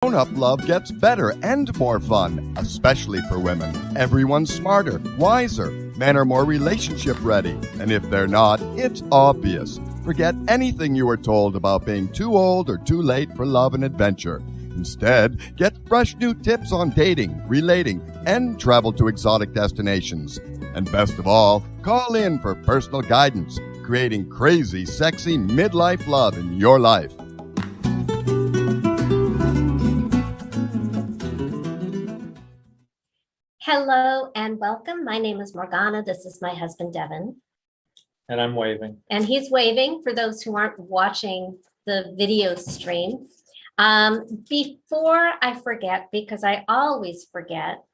Grown-up love gets better and more fun, especially for women. Everyone's smarter, wiser. Men are more relationship ready. And if they're not, it's obvious. Forget anything you were told about being too old or too late for love and adventure. Instead, get fresh new tips on dating, relating, and travel to exotic destinations. And best of all, call in for personal guidance, creating crazy, sexy midlife love in your life. Hello and welcome. My name is Morgana. This is my husband, Devin. And I'm waving. And he's waving for those who aren't watching the video stream. Before I forget, because I always forget,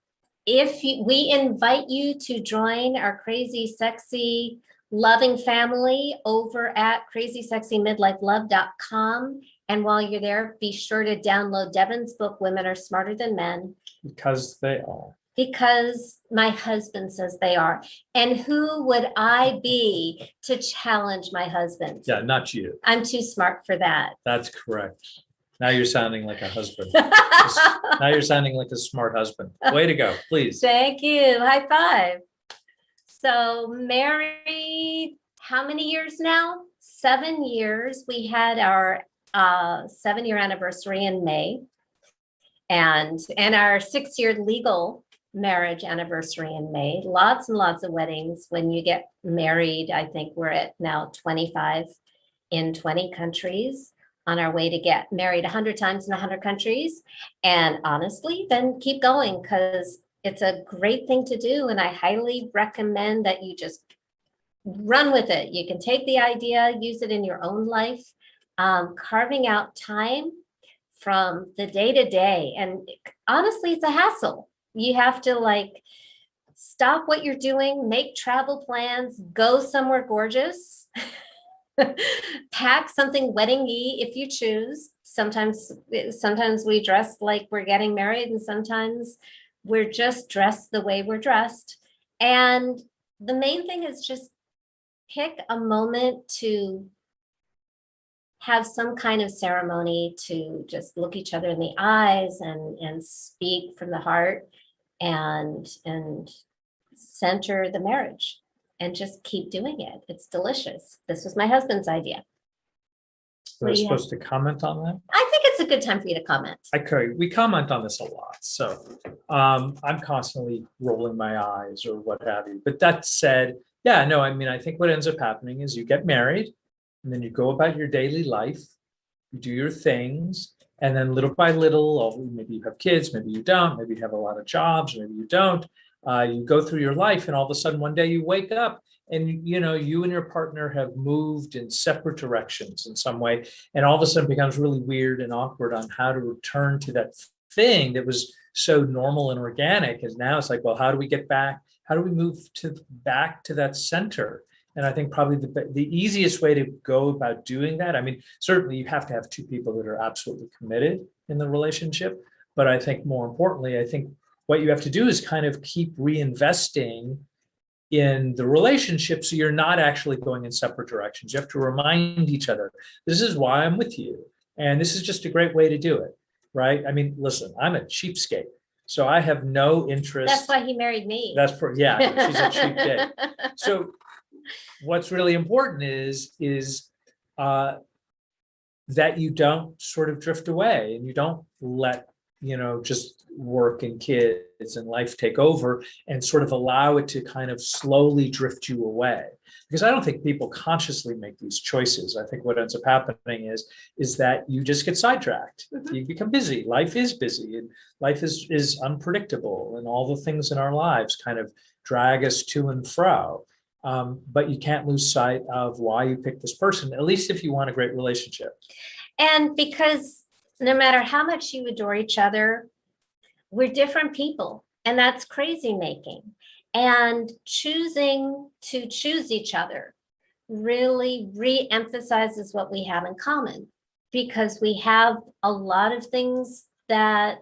we invite you to join our crazy, sexy, loving family over at crazysexymidlifelove.com. And while you're there, be sure to download Devin's book, Women Are Smarter Than Men. Because they are. Because my husband says they are. And who would I be to challenge my husband? Yeah, not you. I'm too smart for that. That's correct. Now you're sounding like a husband. Now you're sounding like a smart husband. Way to go, please. Thank you. High five. So married, how many years now? 7 years. We had our 7-year anniversary in May, and our 6-year legal marriage anniversary in May. Lots and lots of weddings. When you get married, I think we're at now 25 in 20 countries, on our way to get married 100 times in 100 countries. And honestly, then keep going, because it's a great thing to do. And I highly recommend that you just run with it. You can take the idea, use it in your own life, carving out time from the day to day. And honestly, it's a hassle. You have to stop what you're doing, make travel plans, go somewhere gorgeous, pack something wedding-y if you choose. Sometimes we dress like we're getting married, and sometimes we're just dressed the way we're dressed. And the main thing is just pick a moment to have some kind of ceremony, to just look each other in the eyes and speak from the heart, and center the marriage, and just keep doing it. It's delicious. This was my husband's idea. Am I supposed to comment on that? I think it's a good time for you to comment. We comment on this a lot. So I'm constantly rolling my eyes or what have you. But that said, yeah, no, I mean, I think what ends up happening is you get married, and then you go about your daily life, you do your things, and then little by little, maybe you have kids, maybe you don't, maybe you have a lot of jobs, maybe you don't. You go through your life, and all of a sudden one day you wake up and you and your partner have moved in separate directions in some way. And all of a sudden it becomes really weird and awkward on how to return to that thing that was so normal and organic. And now it's like, well, how do we get back? How do we move back to that center? And I think probably the easiest way to go about doing that, I mean, certainly you have to have two people that are absolutely committed in the relationship. But I think more importantly, I think what you have to do is kind of keep reinvesting in the relationship, so you're not actually going in separate directions. You have to remind each other, this is why I'm with you. And this is just a great way to do it, right? I mean, listen, I'm a cheapskate, so I have no interest. That's why he married me. Yeah, she's a cheap date. So what's really important is that you don't sort of drift away, and you don't let just work and kids and life take over, and sort of allow it to kind of slowly drift you away. Because I don't think people consciously make these choices. I think what ends up happening is that you just get sidetracked. Mm-hmm. You become busy. Life is busy, and life is unpredictable, and all the things in our lives kind of drag us to and fro. But you can't lose sight of why you picked this person, at least if you want a great relationship. And because no matter how much you adore each other, we're different people, and that's crazy making. And choosing to choose each other really re-emphasizes what we have in common, because we have a lot of things that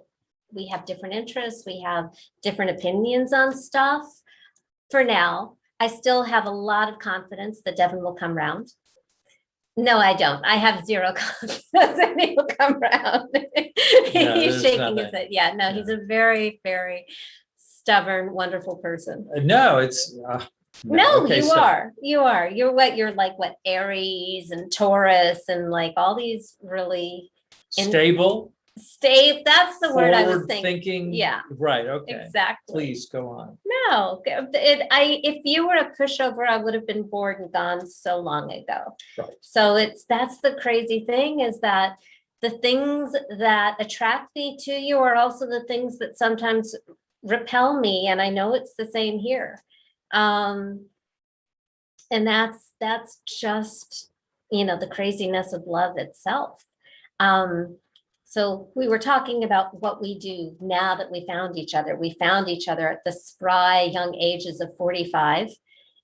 we have different interests, we have different opinions on stuff. For now, I still have a lot of confidence that Devin will come round. No, I don't. I have zero confidence that he will come around. He's there's shaking his nothing. head. Yeah, no, he's a very, very stubborn, wonderful person. No, it's No, okay. you So are. You are. You're like what, Aries and Taurus and like all these really stable, That's the word I was forward thinking. thinking. Yeah, Right. Okay. exactly. Please go on. No, if you were a pushover, I would have been bored and gone so long ago. Right. So that's the crazy thing, is that the things that attract me to you are also the things that sometimes repel me. And I know it's the same here. And that's just, the craziness of love itself. So we were talking about what we do now that we found each other. We found each other at the spry young ages of 45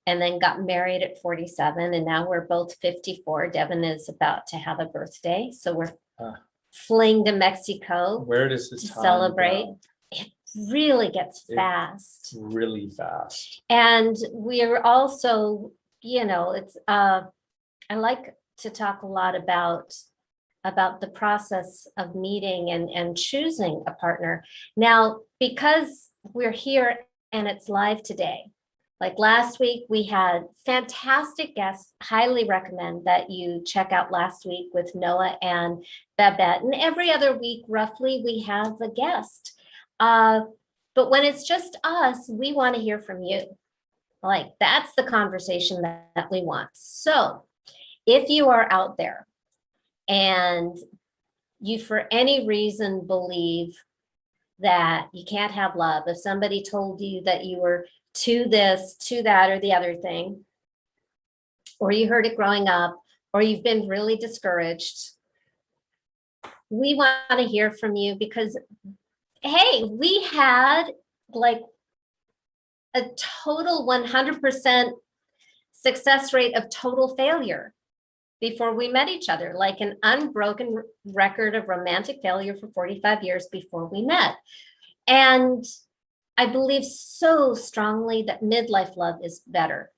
and then got married at 47. And now we're both 54. Devin is about to have a birthday. So we're fleeing to Mexico. Where does this to time celebrate? go? It really gets fast. Really fast. And we're also, it's I like to talk a lot about the process of meeting and choosing a partner. Now, because we're here and it's live today, like last week, we had fantastic guests. Highly recommend that you check out last week with Noah and Babette. And every other week, roughly, we have a guest. But when it's just us, we want to hear from you. Like, that's the conversation that we want. So if you are out there and you for any reason believe that you can't have love, if somebody told you that you were to this, to that, or the other thing, or you heard it growing up, or you've been really discouraged, we want to hear from you because, hey, we had like a total 100% success rate of total failure before we met each other, like an unbroken record of romantic failure for 45 years before we met. And I believe so strongly that midlife love is better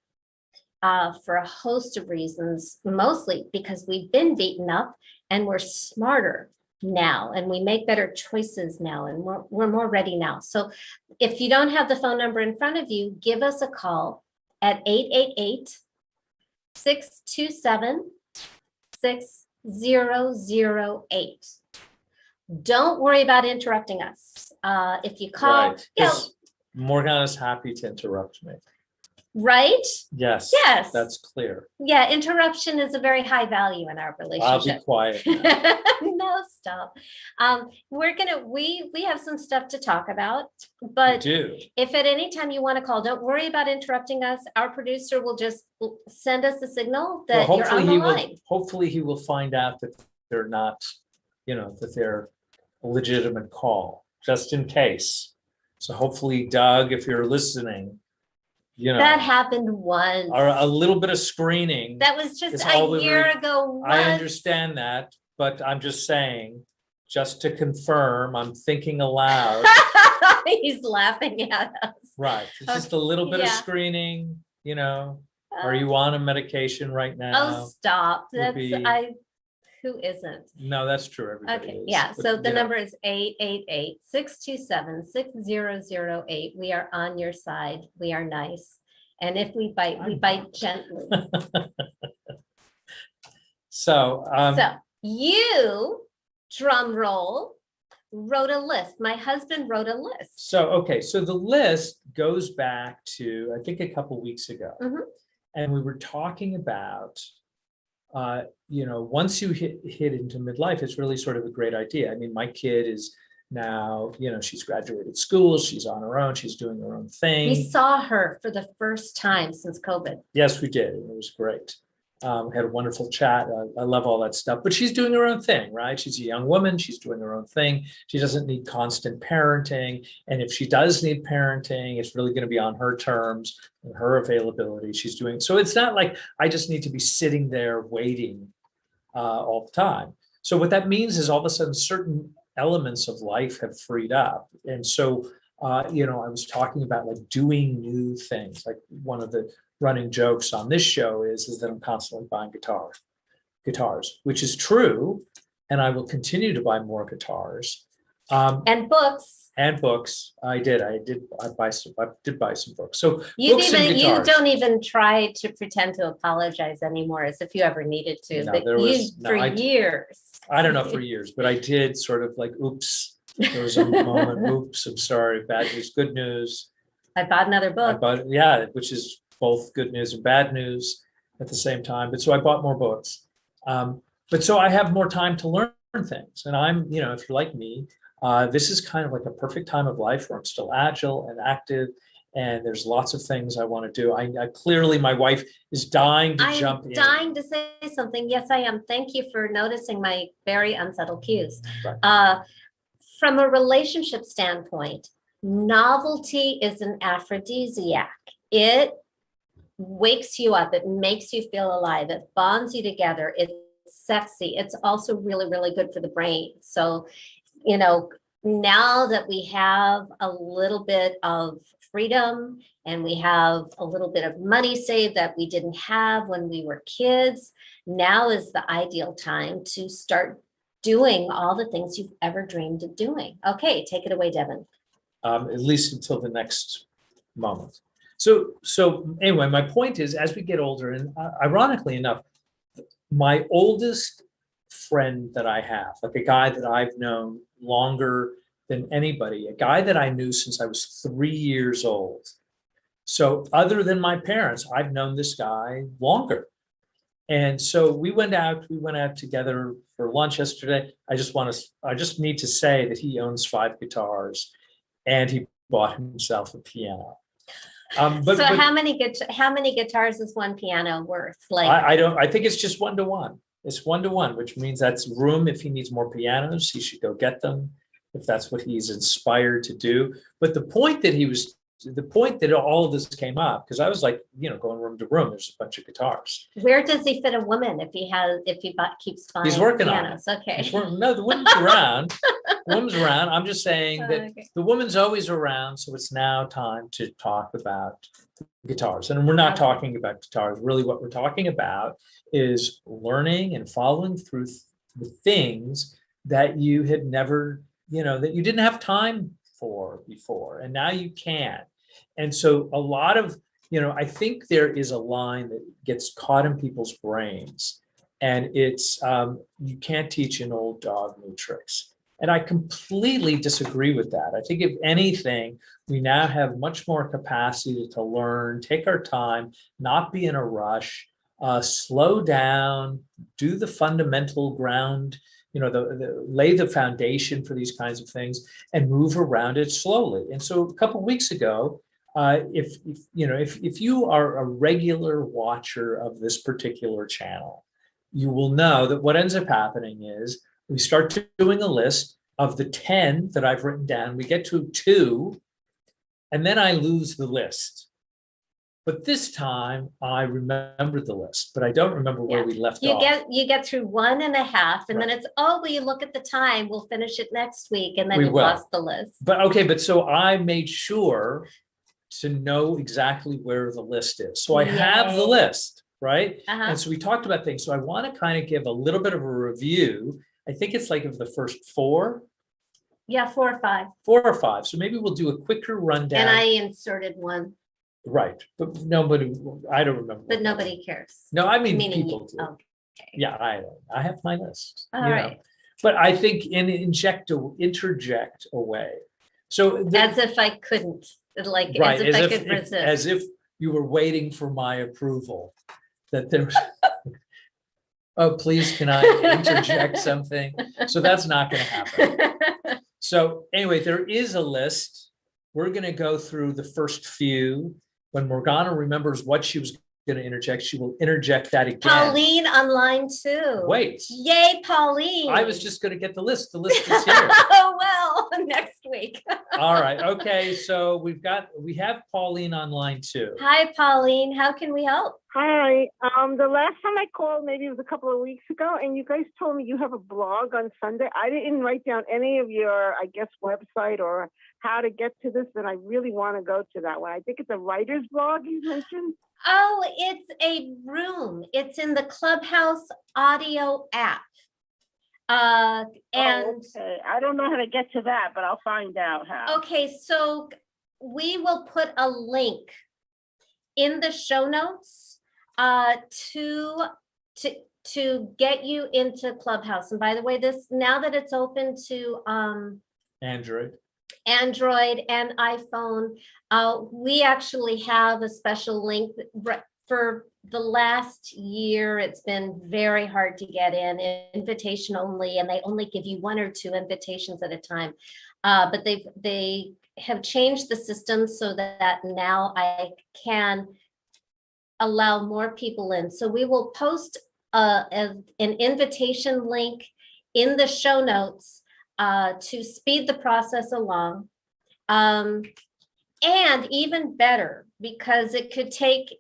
for a host of reasons, mostly because we've been beaten up and we're smarter now and we make better choices now and we're more ready now. So if you don't have the phone number in front of you, give us a call at 888-627-6008. Don't worry about interrupting us. If you call, Morgana's happy to interrupt me. Right? Yes. Yes. That's clear. Yeah, interruption is a very high value in our relationship. I'll be quiet now. No, stop. We have some stuff to talk about, but if at any time you want to call, don't worry about interrupting us. Our producer will just send us a signal that you're on the line. Hopefully he will find out that they're not, that they're a legitimate call, just in case. So hopefully, Doug, if you're listening, that happened once. Or a little bit of screening. That was just a year ago. Once. I understand that, but I'm just saying, just to confirm, I'm thinking aloud. He's laughing at us. Right. It's just a little bit of screening, Are you on a medication right now? Oh, stop. Who isn't? No, that's true. Everybody is. Yeah. So the number is 888-627-6008. We are on your side. We are nice. And if we bite, we bite gently. So you, drum roll, wrote a list. My husband wrote a list. So the list goes back to, I think, a couple weeks ago. Mm-hmm. And we were talking about once you hit into midlife, it's really sort of a great idea. I mean, my kid is now, she's graduated school, she's on her own, she's doing her own thing. We saw her for the first time since COVID. Yes, we did. It was great. Had a wonderful chat. I love all that stuff, but she's doing her own thing, right? She's a young woman. She's doing her own thing. She doesn't need constant parenting. And if she does need parenting, it's really going to be on her terms and her availability. She's doing, so it's not like I just need to be sitting there waiting all the time. So what that means is all of a sudden certain elements of life have freed up. And so, I was talking about like doing new things. Like one of the running jokes on this show is that I'm constantly buying guitars. guitars, which is true. And I will continue to buy more guitars. And books. And books. I did buy some books. So You books and you guitars. don't even try to pretend to apologize anymore as if you ever needed to. No, But there was- no, I- years. I don't know for years, but I did sort of like, oops, there was a moment, oops, I'm sorry, bad news, good news. I bought another book. Yeah, which is both good news and bad news at the same time. But so I bought more books. But so I have more time to learn things. And I'm, if you're like me, this is kind of like a perfect time of life where I'm still agile and active. And there's lots of things I want to do. I clearly, my wife is dying to jump in. I'm dying to say something. Yes, I am. Thank you for noticing my very unsettled cues. Right. From a relationship standpoint, novelty is an aphrodisiac. It wakes you up. It makes you feel alive. It bonds you together. It's sexy. It's also really, really good for the brain. So, now that we have a little bit of freedom and we have a little bit of money saved that we didn't have when we were kids, now is the ideal time to start doing all the things you've ever dreamed of doing. Okay, take it away, Devin. At least until the next moment. So anyway, my point is, as we get older, and ironically enough, my oldest friend that I have, like a guy that I've known longer than anybody, a guy that I knew since I was 3 years old. So other than my parents, I've known this guy longer. And so we went out together for lunch yesterday. I just need to say that he owns 5 guitars and he bought himself a piano. But how many guitars is one piano worth? I think it's just 1 to 1. It's 1 to 1, which means that's room. If he needs more pianos, he should go get them, if that's what he's inspired to do. But the point that all of this came up, because I was like, going room to room, there's a bunch of guitars. Where does he fit a woman if he keeps buying He's working pianos? on it. Okay. No, the woman's around. The woman's around. I'm just saying that the woman's always around. So it's now time to talk about guitars. And we're not talking about guitars. Really, what we're talking about is learning and following through the things that you had never, that you didn't have time for before. And now you can. And so a lot of, I think there is a line that gets caught in people's brains, and it's you can't teach an old dog new tricks. And I completely disagree with that. I think if anything, we now have much more capacity to learn, take our time, not be in a rush, slow down, do the fundamental ground, lay the foundation for these kinds of things and move around it slowly. And so a couple of weeks ago, if you are a regular watcher of this particular channel, you will know that what ends up happening is we start doing a list of the 10 that I've written down. We get to 2, and then I lose the list. But this time I remember the list, but I don't remember where we left off. You get through 1.5, and then it's, will you look at the time? We'll finish it next week, and then you lost the list. But so I made sure to know exactly where the list is. So I have the list, right? And so we talked about things. So I want to kind of give a little bit of a review. I think it's like of the first 4. Yeah, 4 or 5. 4 or 5. So maybe we'll do a quicker rundown. And I inserted 1. Right. But nobody, I don't remember. But nobody cares. No, I mean, people do. Okay. Yeah, I have my list. All right. But I think interject away. So as if I couldn't, as if I could resist. As if you were waiting for my approval. That there was, oh, please, can I interject something? So that's not going to happen. So anyway, there is a list. We're going to go through the first few. When Morgana remembers what she was going to interject, she will interject that again. Pauline on line 2. Wait. Yay, Pauline. I was just going to get the list. The list is here. Oh, well, next week. All right. Okay. So we have Pauline on line 2. Hi, Pauline. How can we help? Hi. The last time I called, maybe it was a couple of weeks ago, and you guys told me you have a blog on Sunday. I didn't write down any of your, website or how to get to this, and I really want to go to that one. I think it's a writer's blog you mentioned. Oh, it's a room. It's in the Clubhouse audio app. And Okay. I don't know how to get to that, but I'll find out how. okay, so we will put a link in the show notes to get you into Clubhouse. And by the way, this now that it's open to Android. Android and iPhone, we actually have a special link for the last year. It's been very hard to get in, invitation only, and they only give you 1 or 2 invitations at a time. But they have changed the system so that now I can allow more people in. So we will post an invitation link in the show notes to speed the process along. And even better, because it could take,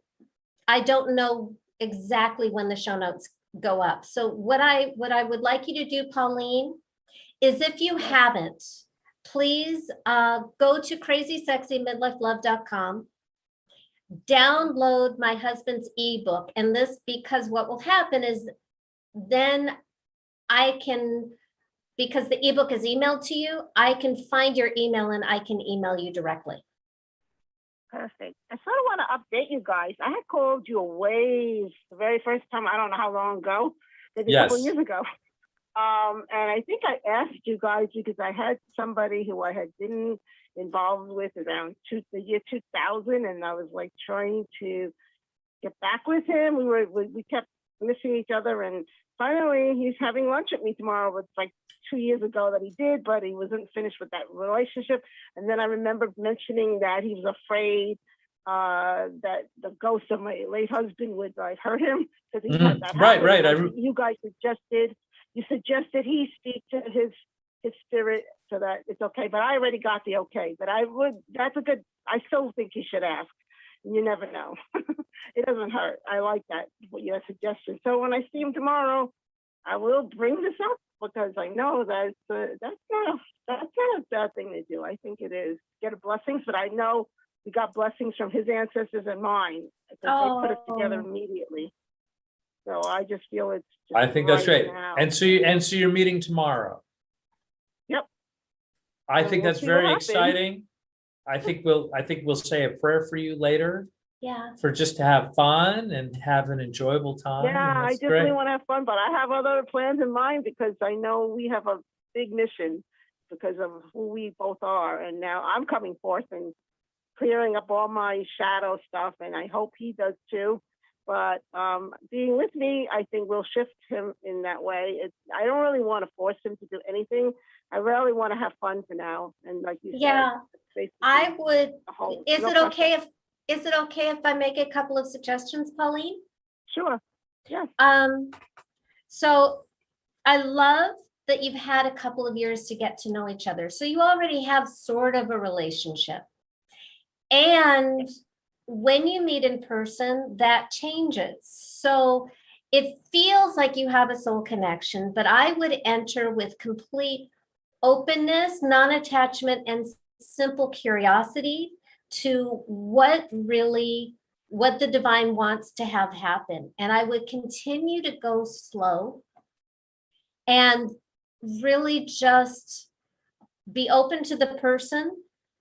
I don't know exactly when the show notes go up. So what I would like you to do, Pauline, is if you haven't, please go to crazysexymidlifelove.com, download my husband's ebook. And this, because what will happen is then I can, because the ebook is emailed to you, I can find your email and I can email you directly. Perfect. I sort of want to update you guys. I had called you the very first time, I don't know how long ago, maybe a couple of years ago. And I think I asked you guys because I had somebody who I had been involved with around the year 2000, and I was like trying to get back with him. We kept missing each other, and finally he's having lunch with me tomorrow. It's like 2 years ago that he did, but he wasn't finished with that relationship. And then I remember mentioning that he was afraid that the ghost of my late husband would like hurt him because he had that. Right. You guys suggested he speak to his spirit so that it's okay. But I already got the okay. But I still think you should ask. You never know. It doesn't hurt. I like that, your suggestion. So when I see him tomorrow, I will bring this up because I know that that's not a bad thing to do. I think it is. Get blessings, but I know we got blessings from his ancestors and mine because they put us together immediately. So I just feel it's just I think that's right. now. And so you're meeting tomorrow. Yep. I So think we'll that's see very what happens. exciting. I think we'll say a prayer for you later. Yeah. For just to have fun and have an enjoyable time. Yeah, I just really want to have fun, but I have other plans in mind because I know we have a big mission because of who we both are. And now I'm coming forth and clearing up all my shadow stuff, and I hope he does too. But being with me, I think will shift him in that way. I don't really want to force him to do anything. I really want to have fun for now. And like you said, I would. Is it okay if I make a couple of suggestions, Pauline? Sure. Yeah. So I love that you've had a couple of years to get to know each other. So you already have sort of a relationship. And when you meet in person, that changes. So it feels like you have a soul connection, but I would enter with complete openness, non-attachment, and simple curiosity to what the divine wants to have happen. And I would continue to go slow and really just be open to the person.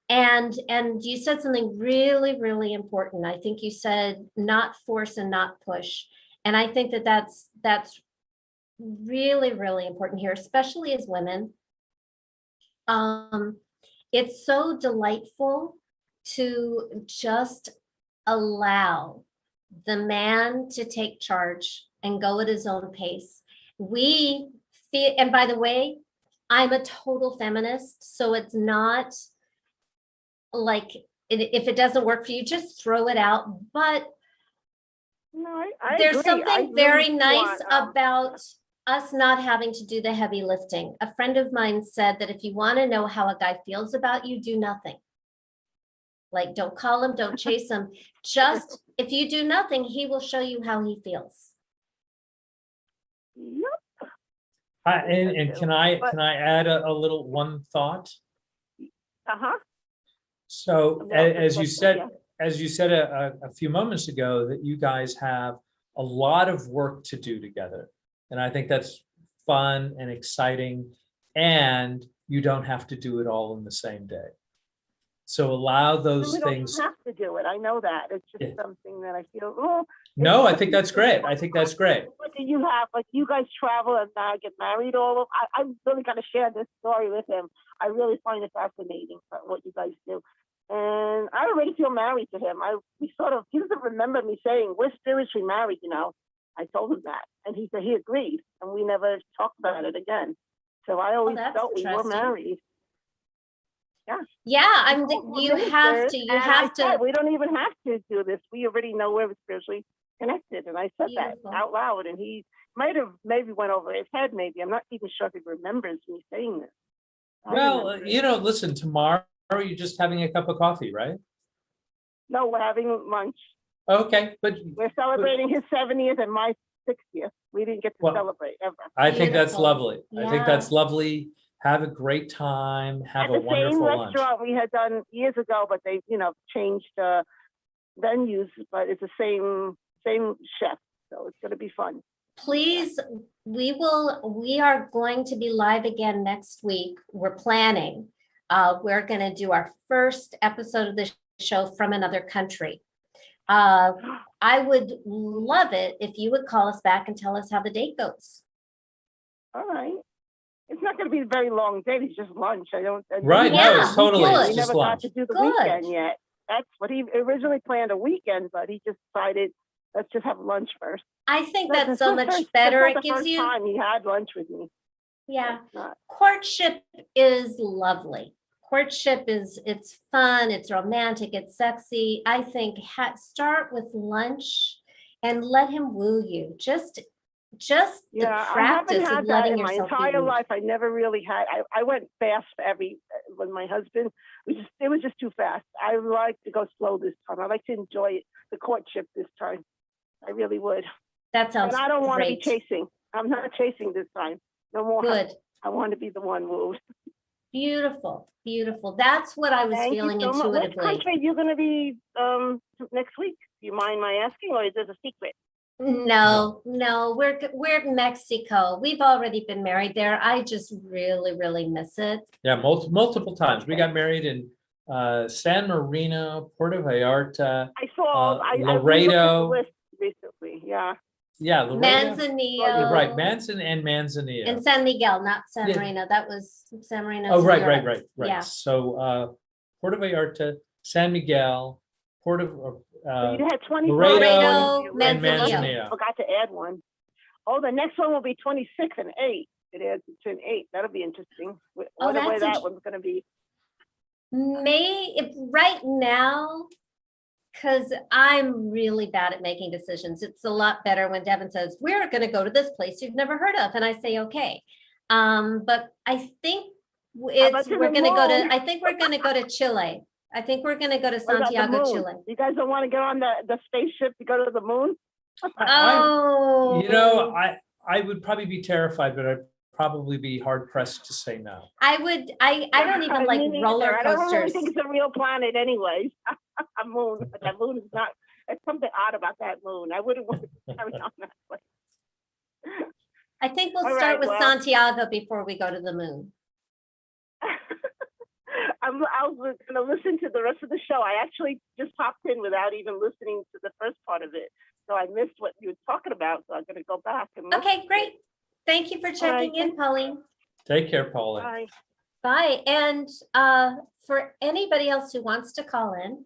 And you said something really, really important. I think you said not force and not push. And I think that's really, really important here, especially as women. It's so delightful to just allow the man to take charge and go at his own pace. We feel, and by the way, I'm a total feminist, so it's not like if it doesn't work for you, just throw it out. But no, there's agree. something very nice about us not having to do the heavy lifting. A friend of mine said that if you want to know how a guy feels about you, do nothing. Like, don't call him, don't chase him. Just if you do nothing, he will show you how he feels. Yep. And can I add a little one thought? Uh-huh. So as you said, as you said a few moments ago, that you guys have a lot of work to do together. And I think that's fun and exciting. And you don't have to do it all in the same day. So allow those things. We don't have to do it. I know that. It's just something that I feel, no, I think that's great. I think that's great. What do you have? Like, you guys travel and now get married all of. I really got to share this story with him. I really find it fascinating what you guys do. And I already feel married to him. He doesn't remember me saying, we're spiritually married, I told him that. And he said he agreed. And we never talked about it again. So I always felt we were married. Yeah, you have to. We don't even have to do this. We already know we're spiritually connected. And I said that out loud. And he might have maybe went over his head, maybe. I'm not even sure if he remembers me saying this. Well, listen, tomorrow you're just having a cup of coffee, right? No, we're having lunch. Okay, but we're celebrating his 70th and my 60th. We didn't get to celebrate ever. I think that's lovely. Yeah. I think that's lovely. Have a great time. Have a wonderful lunch. The same restaurant we had done years ago, but they, changed venues, but it's the same chef. So it's going to be fun. Please, we are going to be live again next week. We're planning. We're going to do our first episode of the show from another country. I would love it if you would call us back and tell us how the date goes. All right. It's not going to be a very long date. It's just lunch. Right. No, it's totally. We never got to do the weekend yet. That's what he originally planned, a weekend, but he just decided, let's just have lunch first. I think that's so much better. It gives you. Time he had lunch with me. Yeah. Courtship is lovely. Courtship it's fun, it's romantic, it's sexy. I think start with lunch and let him woo you. Just the practice of letting yourself in my entire life. I never really had. I went fast for with my husband. It was just too fast. I like to go slow this time. I like to enjoy the courtship this time. I really would. That sounds. And I don't want to be great. chasing. I'm not chasing this time. No more. Good. I want to be the one wooed. Beautiful. That's what I was feeling intuitively. What country are you going to be next week? Do you mind my asking, or is this a secret? No, we're in Mexico. We've already been married there. I just really, really miss it. Yeah, multiple times. We got married in San Marino, Puerto Vallarta, I saw Laredo. I list recently, yeah. Yeah, Laredo. Manzanillo. Right, Manzanillo. And San Miguel, not San Marino. That was San Marino. Oh, right. Yeah. So Puerto Vallarta, San Miguel, you had 24 Laredo, and Manzanillo. Forgot to add one. Oh, the next one will be 26 and 8. It adds to an 8. That'll be interesting. Wonder where that one's going to be. Right now, because I'm really bad at making decisions. It's a lot better when Devin says, we're going to go to this place you've never heard of. And I say, okay. But I think we're going to go to Chile. I think we're going to go to Santiago, Chile. You guys don't want to get on the spaceship to go to the moon? Oh. I would probably be terrified, but I'd probably be hard pressed to say no. I don't even like roller coasters. I don't really think it's a real planet anyways. A moon, but that moon is not. There's something odd about that moon. I wouldn't want to carry on that way. I think we'll start with Santiago before we go to the moon. I was going to listen to the rest of the show. I actually just popped in without even listening to the first part of it. So I missed what you were talking about. So I'm going to go back. Okay, great. Thank you for checking in, Pauline. Take care, Pauline. Bye. Bye. And for anybody else who wants to call in,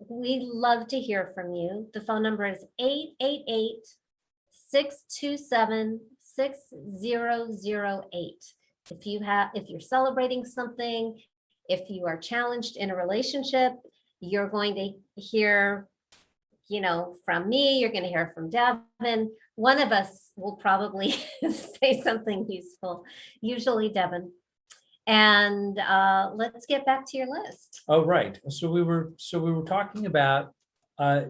we love to hear from you. The phone number is 888-627-6008. If you're celebrating something, if you are challenged in a relationship, you're going to hear, from me, you're going to hear from Devin. One of us will probably say something useful, usually Devin. And let's get back to your list. Oh, right. So we were talking about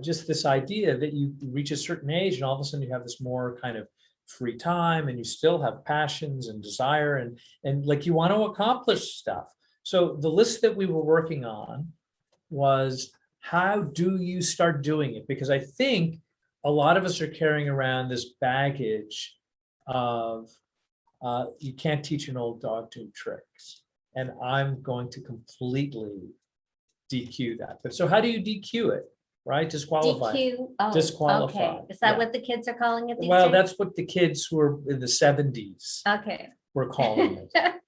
just this idea that you reach a certain age and all of a sudden you have this more kind of free time and you still have passions and desire and like you want to accomplish stuff. So the list that we were working on was how do you start doing it? Because I think a lot of us are carrying around this baggage of you can't teach an old dog new tricks. And I'm going to completely DQ that. But so how do you DQ it? Right? Disqualify. DQ. Oh, Disqualify. okay. Is that Yeah. what the kids are calling it these Well, days? that's what the kids who were in the 70s Okay. were calling it.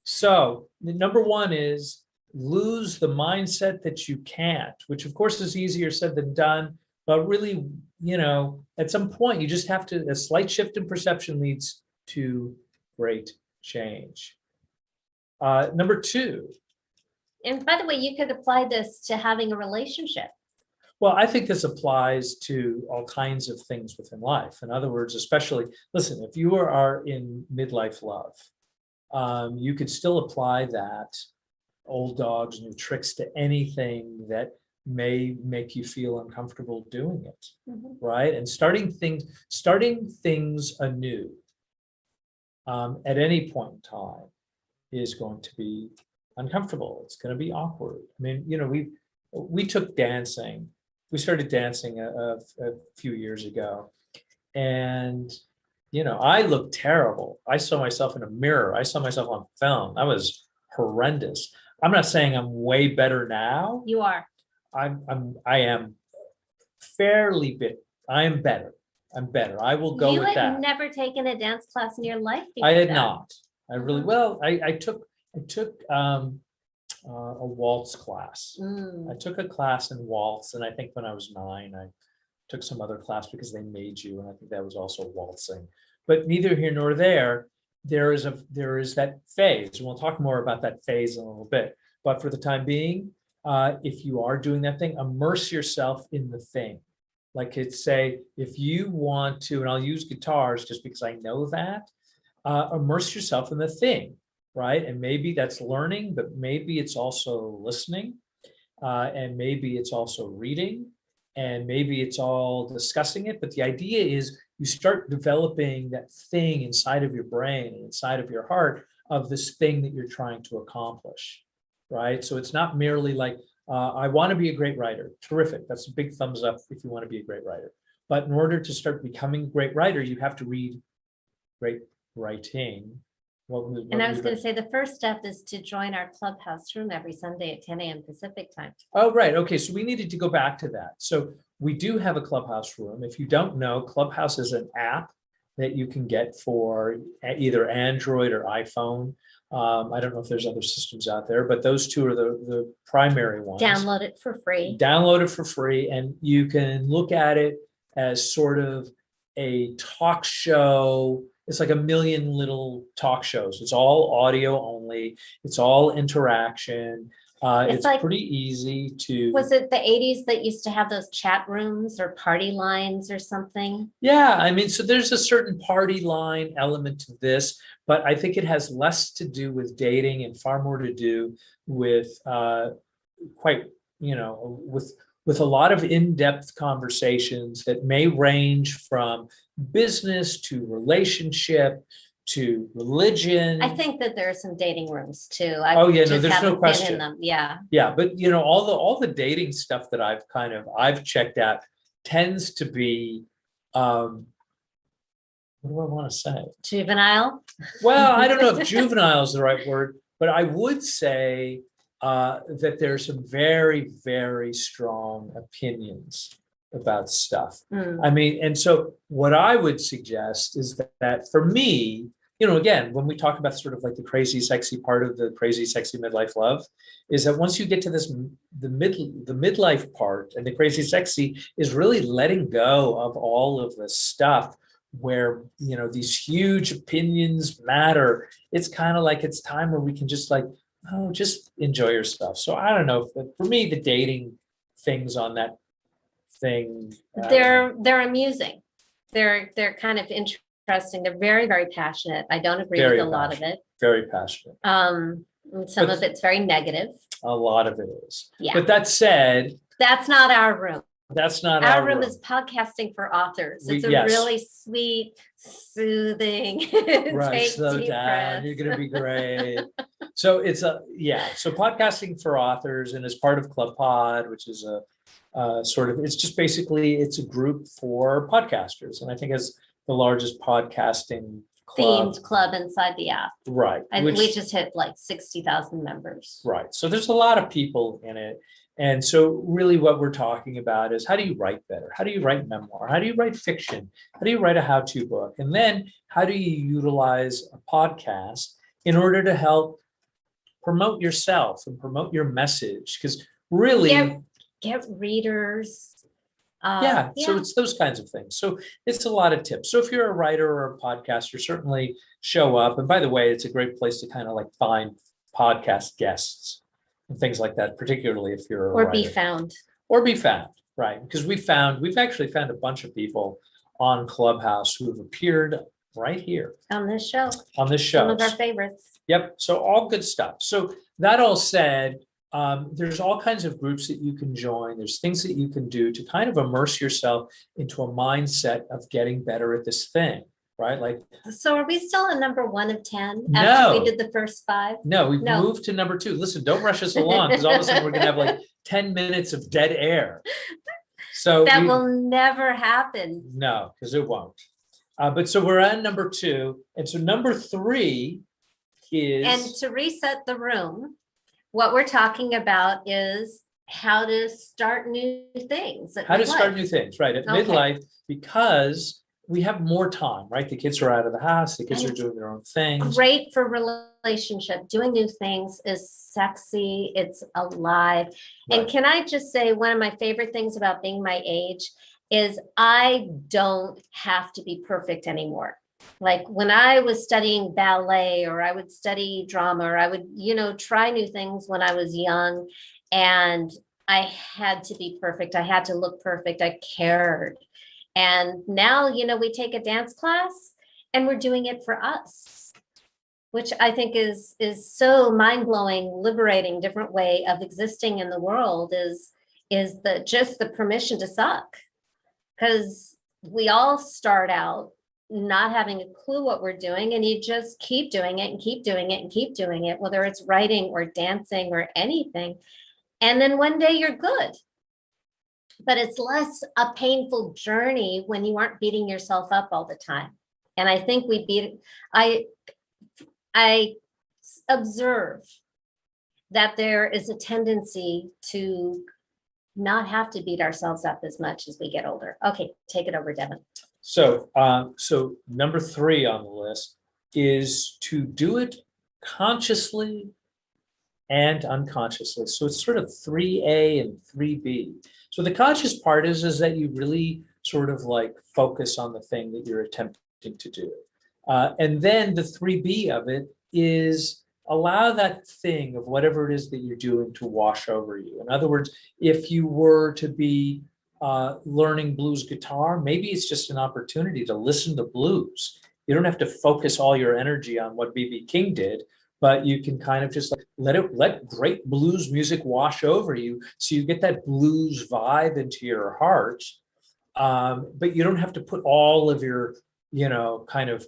So the number one is lose the mindset that you can't, which of course is easier said than done. But really, at some point, you just have to, a slight shift in perception leads to great change. Number two. And by the way, you could apply this to having a relationship. Well, I think this applies to all kinds of things within life. In other words, especially, listen, if you are in midlife love, you could still apply that old dogs, new tricks to anything that may make you feel uncomfortable doing it, right? And starting things anew at any point in time is going to be uncomfortable. It's going to be awkward. I mean, we took dancing. We started dancing a few years ago, and I looked terrible. I saw myself in a mirror. I saw myself on film. I was horrendous. I'm not saying I'm way better now. You are. I am fairly bit. I am better. I'm better. I will go You with had that. never taken a dance class in your life before I had that. not. I really well. I took a waltz class. I took a class in waltz, and I think when I was 9, I took some other class because they made you, and I think that was also waltzing. But neither here nor there. There is that phase, and we'll talk more about that phase in a little bit. But for the time being, if you are doing that thing, immerse yourself in the thing. Like it's say, if you want to, and I'll use guitars just because I know that, immerse yourself in the thing, right? And maybe that's learning, but maybe it's also listening, and maybe it's also reading, and maybe it's all discussing it. But the idea is you start developing that thing inside of your brain and inside of your heart of this thing that you're trying to accomplish, right? So it's not merely like, I want to be a great writer. Terrific. That's a big thumbs up if you want to be a great writer. But in order to start becoming a great writer, you have to read great writing. And I was going to say the first step is to join our clubhouse room every Sunday at 10 a.m. Pacific time. Oh, right. Okay. So we needed to go back to that. So we do have a clubhouse room. If you don't know, Clubhouse is an app that you can get for either Android or iPhone. I don't know if there's other systems out there, but those two are the primary ones. Download it for free. Download it for free, and you can look at it as sort of a talk show. It's like a million little talk shows. It's all audio only. It's all interaction. It's like, pretty easy to. Was it the 80s that used to have those chat rooms or party lines or something? Yeah, I mean, so there's a certain party line element to this, but I think it has less to do with dating and far more to do with with a lot of in-depth conversations that may range from business to relationship to religion. I think that there are some dating rooms too. There's no question in them. Yeah. Yeah, but all the dating stuff that I've checked out tends to be what do I want to say? Juvenile. Well, I don't know if juvenile is the right word, but I would say that there's some very, very strong opinions about stuff. I mean, and so what I would suggest is that for me, again, when we talk about sort of like the crazy, sexy part of the crazy, sexy midlife love, is that once you get to this, the midlife part and the crazy, sexy is really letting go of all of this stuff where, these huge opinions matter. It's kind of like it's time where we can just just enjoy yourself. So I don't know, for me, the dating things on that thing, they're amusing. They're kind of interesting. They're very, very passionate. I don't agree with a lot of it. Very passionate. Some of it's very negative. A lot of it is. Yeah. But that said, that's not our room. That's not Our our room room. is podcasting for authors. It's a Yes. really sweet, soothing. Right, Take slow deep down. breaths. You're going to be great. So it's so podcasting for authors, and as part of Club Pod, which is it's just basically it's a group for podcasters, and I think it's the largest podcasting club. Themed club inside the app. Right. We just hit like 60,000 members. Right. So there's a lot of people in it. And so really what we're talking about is how do you write better? How do you write memoir? How do you write fiction? How do you write a how-to book? And then how do you utilize a podcast in order to help promote yourself and promote your message? Because really get readers. So it's those kinds of things. So it's a lot of tips. So if you're a writer or a podcaster, certainly show up. And by the way, it's a great place to kind of like find podcast guests and things like that, particularly if you're a writer. Be found. Or be found, right? Because we've actually found a bunch of people on Clubhouse who have appeared right here. On this show. Some of our favorites. Yep. So all good stuff. So that all said, there's all kinds of groups that you can join. There's things that you can do to kind of immerse yourself into a mindset of getting better at this thing, right? Like, so are we still at number 1 of 10 No. after we did the first 5? No, we've moved to number 2. Listen, don't rush us along because all of a sudden we're going to have like 10 minutes of dead air. So that will never happen. No, because it won't. But so we're at number 2. And so number 3 is. And to reset the room, what we're talking about is how to start new things. How to start new things, right? At midlife, because we have more time, right? The kids are out of the house, the kids are doing their own things. Great for relationship. Doing new things is sexy, it's alive. Right. And can I just say, one of my favorite things about being my age is I don't have to be perfect anymore. Like when I was studying ballet, or I would study drama, or I would, try new things when I was young, and I had to be perfect. I had to look perfect. I cared. And now, we take a dance class and we're doing it for us, which I think is so mind-blowing, liberating, different way of existing in the world is the permission to suck. Because we all start out not having a clue what we're doing, and you just keep doing it and keep doing it and keep doing it, whether it's writing or dancing or anything. And then one day you're good. But it's less a painful journey when you aren't beating yourself up all the time. And I think I observe that there is a tendency to not have to beat ourselves up as much as we get older. Okay, take it over, Devin. So number 3 on the list is to do it consciously and unconsciously. So it's sort of 3A and 3B. So the conscious part is that you really sort of like focus on the thing that you're attempting to do. And then the 3B of it is allow that thing of whatever it is that you're doing to wash over you. In other words, if you were to be learning blues guitar, maybe it's just an opportunity to listen to blues. You don't have to focus all your energy on what B.B. King did, but you can kind of just let great blues music wash over you, so you get that blues vibe into your heart. But you don't have to put all of your, kind of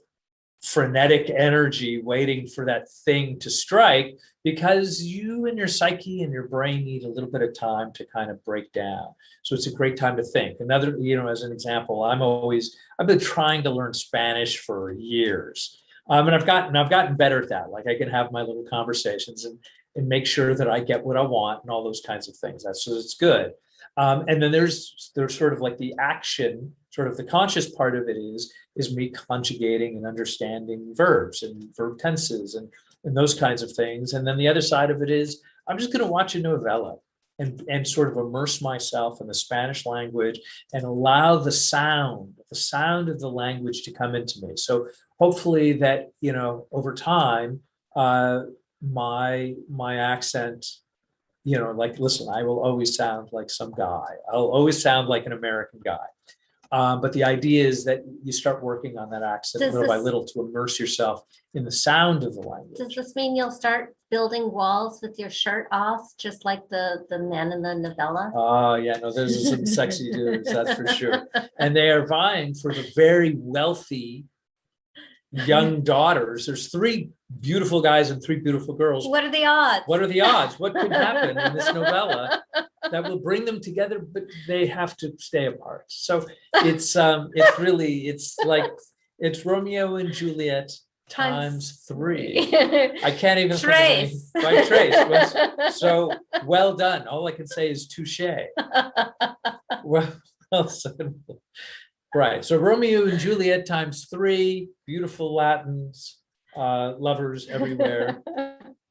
frenetic energy waiting for that thing to strike, because you and your psyche and your brain need a little bit of time to kind of break down. So it's a great time to think. Another, as an example, I've been trying to learn Spanish for years. And I've gotten better at that. Like I can have my little conversations and make sure that I get what I want and all those kinds of things. So it's good. And then there's sort of like the action, sort of the conscious part of it is me conjugating and understanding verbs and verb tenses and those kinds of things. And then the other side of it is I'm just going to watch a novella and sort of immerse myself in the Spanish language and allow the sound of the language to come into me. So hopefully that, over time, my accent, like, listen, I will always sound like some guy. I'll always sound like an American guy. But the idea is that you start working on that accent Does little by this- little to immerse yourself in the sound of the language. Does this mean you'll start building walls with your shirt off, just like the men in the novella? Oh, yeah, no, those are some sexy dudes, that's for sure. And they are vying for the very wealthy young daughters. There's 3 beautiful guys and 3 beautiful girls. What are the odds? What are the odds? What could happen in this novella that will bring them together, but they have to stay apart? So it's really, it's Romeo and Juliet times 3. I can't even Trace. think of any, Trace. So well done. All I can say is touche. Well said. Right. So Romeo and Juliet times 3, beautiful Latins, lovers everywhere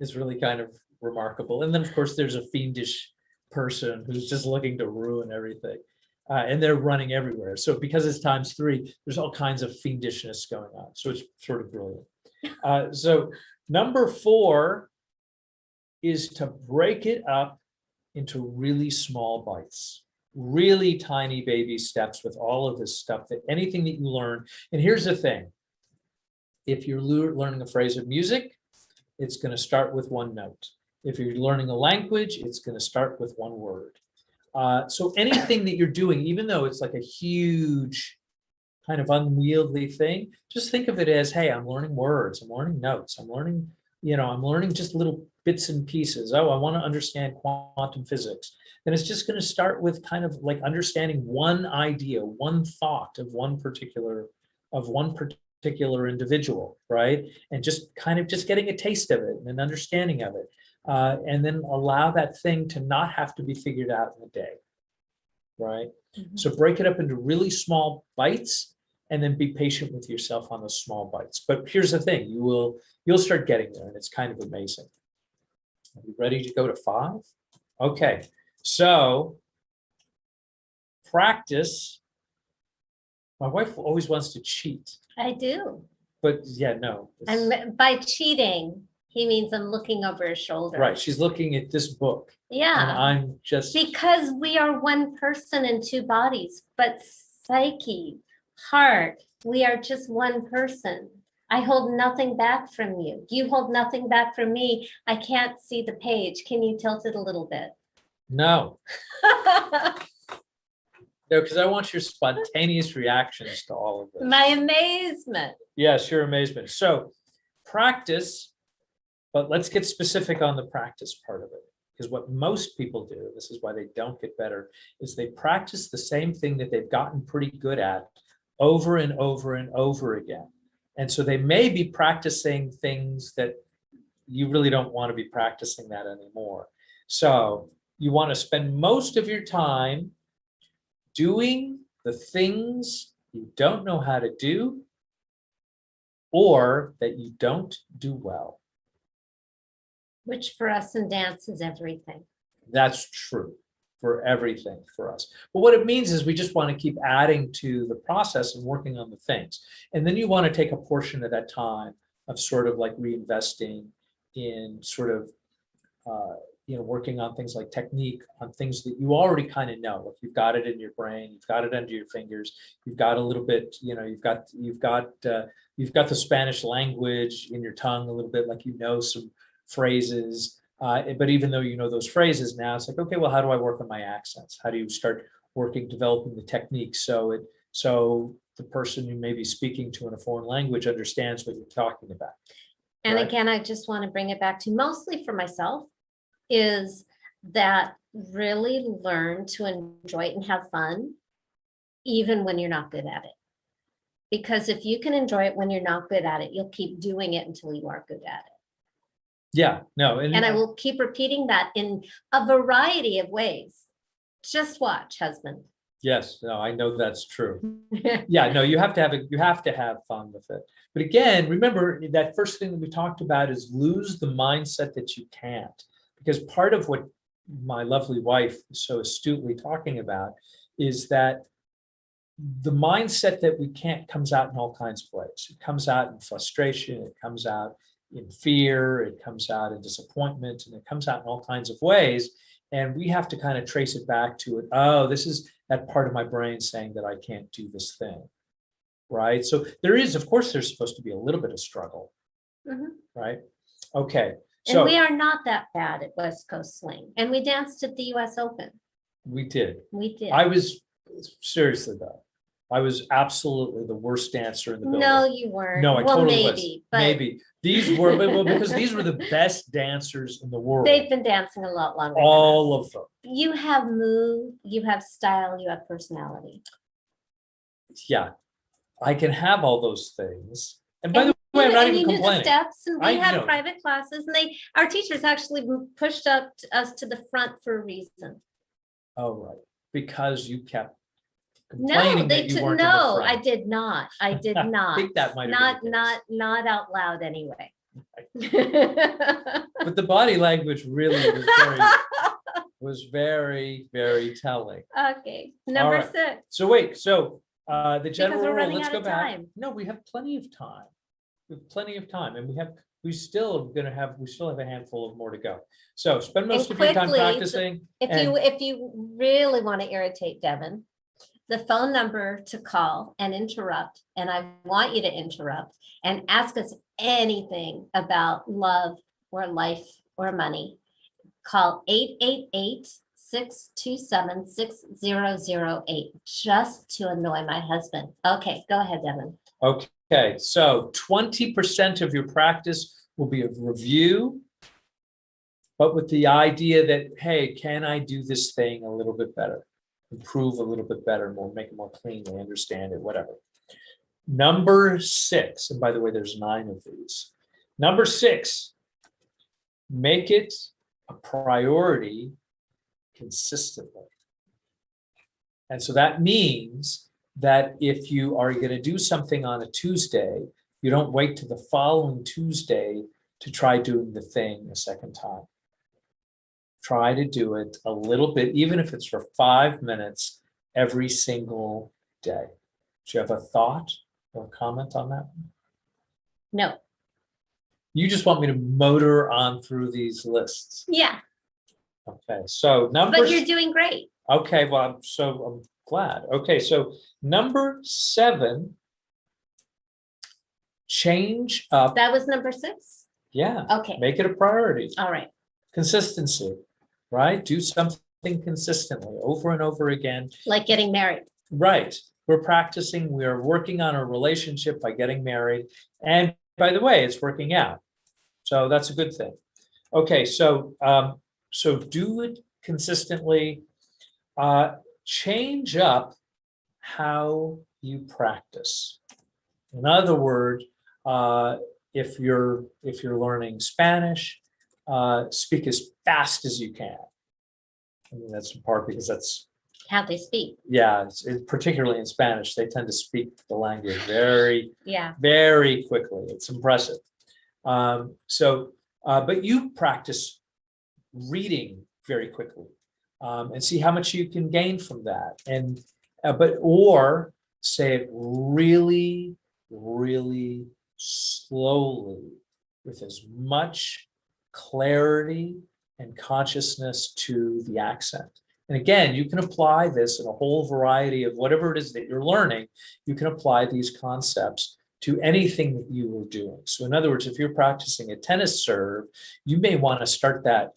is really kind of remarkable. And then of course there's a fiendish person who's just looking to ruin everything. And they're running everywhere. So because it's times 3, there's all kinds of fiendishness going on. So it's sort of brilliant. So number 4 is to break it up into really small bites, really tiny baby steps with all of this stuff, that anything that you learn. And here's the thing. If you're learning a phrase of music, it's going to start with 1 note. If you're learning a language, it's going to start with 1 word. So anything that you're doing, even though it's like a huge kind of unwieldy thing, just think of it as, hey, I'm learning words, I'm learning notes, I'm learning, I'm learning just little bits and pieces. Oh, I want to understand quantum physics. Then it's just going to start with kind of like understanding 1 idea, 1 thought of one particular individual, right? And just kind of just getting a taste of it and an understanding of it. And then allow that thing to not have to be figured out in a day, right? Mm-hmm. So break it up into really small bites, and then be patient with yourself on those small bites. But here's the thing, you'll start getting there, and it's kind of amazing. Are you ready to go to 5? Okay, so practice. My wife always wants to cheat. I do. But yeah, no. By cheating, he means I'm looking over his shoulder. Right, she's looking at this book. Yeah. And I'm just. Because we are 1 person in 2 bodies, but psyche, heart, we are just 1 person. I hold nothing back from you. You hold nothing back from me. I can't see the page. Can you tilt it a little bit? No. No, because I want your spontaneous reactions to all of this. My amazement. Yes, your amazement. So practice, but let's get specific on the practice part of it. Because what most people do, this is why they don't get better, is they practice the same thing that they've gotten pretty good at over and over and over again. And so they may be practicing things that you really don't want to be practicing that anymore. So you want to spend most of your time doing the things you don't know how to do or that you don't do well. Which for us in dance is everything. That's true for everything for us. But what it means is we just want to keep adding to the process and working on the things. And then you want to take a portion of that time of sort of like reinvesting in sort of, working on things like technique, on things that you already kind of know. If you've got it in your brain, you've got it under your fingers, you've got a little bit, you've got the Spanish language in your tongue a little bit, like some phrases. But even though you know those phrases now, it's like, okay, well, how do I work on my accents? How do you start developing the technique so the person you may be speaking to in a foreign language understands what you're talking about? And right? Again, I just want to bring it back to mostly for myself, is that really learn to enjoy it and have fun, even when you're not good at it. Because if you can enjoy it when you're not good at it, you'll keep doing it until you are good at it. Yeah, no. And I will keep repeating that in a variety of ways. Just watch, husband. Yes, no, I know that's true. Yeah, no, you have to have fun with it. But again, remember that first thing that we talked about is lose the mindset that you can't. Because part of what my lovely wife is so astutely talking about is that the mindset that we can't comes out in all kinds of ways. It comes out in frustration, it comes out in fear, it comes out in disappointment, and it comes out in all kinds of ways. And we have to kind of trace it back to it. Oh, this is that part of my brain saying that I can't do this thing, right? So there is, of course, there's supposed to be a little bit of struggle, right? Okay. And we are not that bad at West Coast swing. And we danced at the US Open. We did. We did. I was, seriously though, I was absolutely the worst dancer in the building. No, you weren't. No, I well, totally maybe, was. but Maybe. These were, well, because these were the best dancers in the world. they've been dancing a lot longer. All of them. You have move, you have style, you have personality. Yeah. I can have all those things. And by the way, I'm not even complaining. The steps, and we have know. private classes, and our teachers actually pushed us to the front for a reason. Oh, right. Because you kept No, complaining they that you did. weren't in the No, front. I did not. I did I not. think that might have been the case. Not out loud anyway. But the body language really was very, very telling. Okay, number All right. 6. So wait, so the general we're rule, running let's out go of back. time. No, we have plenty of time. We have plenty of time, and we still have a handful of more to go. So spend most of your time quickly, practicing. If you really want to irritate Devin, the phone number to call and interrupt, and I want you to interrupt and ask us anything about love or life or money. Call 888-627-6008 just to annoy my husband. Okay, go ahead, Devin. Okay, so 20% of your practice will be a review, but with the idea that, hey, can I do this thing a little bit better? Improve a little bit better, more, make it more cleanly, understand it, whatever. Number 6, and by the way, there's 9 of these. Number 6, make it a priority consistently. And so that means that if you are going to do something on a Tuesday, you don't wait to the following Tuesday to try doing the thing a second time. Try to do it a little bit, even if it's for 5 minutes every single day. Do you have a thought or comment on that? No. You just want me to motor on through these lists. Yeah. Okay, so But you're doing great. Okay, well, I'm glad. Okay, so number 7, change up. That was number 6? Yeah. Okay. Make it a priority. All right. Consistency, right? Do something consistently over and over again. Like getting married. Right. We're practicing. We are working on a relationship by getting married. And by the way, it's working out. So that's a good thing. Okay, so do it consistently. Change up how you practice. In other words, if you're learning Spanish, speak as fast as you can. I mean, that's in part because that's how they speak. Yeah, particularly in Spanish, they tend to speak the language very, yeah, very quickly. It's impressive. But you practice reading very quickly and see how much you can gain from that. And or say it really, really slowly with as much clarity and consciousness to the accent. And again, you can apply this in a whole variety of whatever it is that you're learning. You can apply these concepts to anything that you are doing. So in other words, if you're practicing a tennis serve, you may want to start that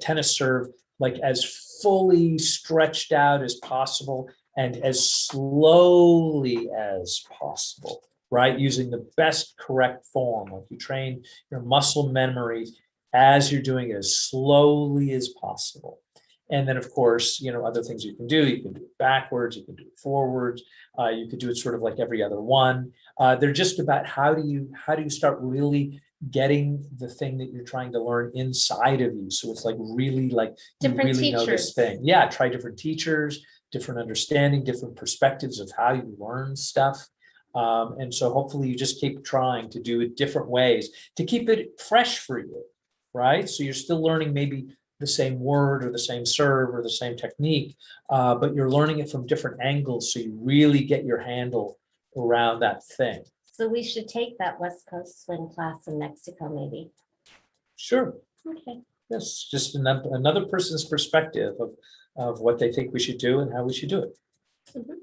tennis serve like as fully stretched out as possible and as slowly as possible, right? Using the best correct form. Like you train your muscle memory as you're doing it as slowly as possible. And then, of course, other things you can do. You can do it backwards. You can do it forwards. You could do it sort of like every other one. They're just about how do you start really getting the thing that you're trying to learn inside of you. So it's like really like different you really teachers. Know this thing. Yeah, try different teachers, different understanding, different perspectives of how you learn stuff. And so hopefully you just keep trying to do it different ways to keep it fresh for you, right? So you're still learning maybe the same word or the same serve or the same technique, but you're learning it from different angles so you really get your handle around that thing. So we should take that West Coast swing class in Mexico, maybe. Sure. Okay. Yes, just another person's perspective of what they think we should do and how we should do it. Mhm.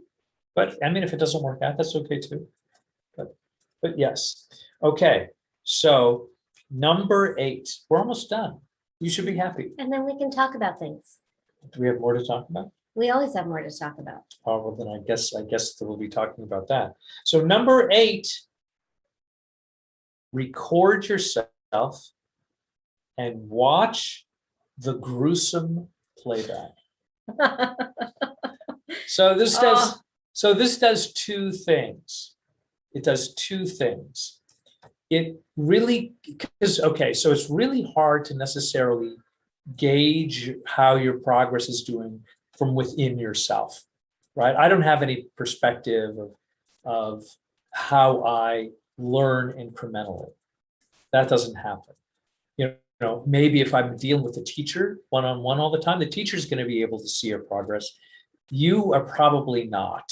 But I mean, if it doesn't work out, that's okay too. But yes. Okay. So number 8, we're almost done. You should be happy. And then we can talk about things. Do we have more to talk about? We always have more to talk about. Oh, well, then I guess that we'll be talking about that. So number 8, record yourself and watch the gruesome playback. So this does 2 things. It does 2 things. It really, so it's really hard to necessarily gauge how your progress is doing from within yourself, right? I don't have any perspective of how I learn incrementally. That doesn't happen. You know, maybe if I'm dealing with a teacher one-on-one all the time, the teacher's going to be able to see your progress. You are probably not,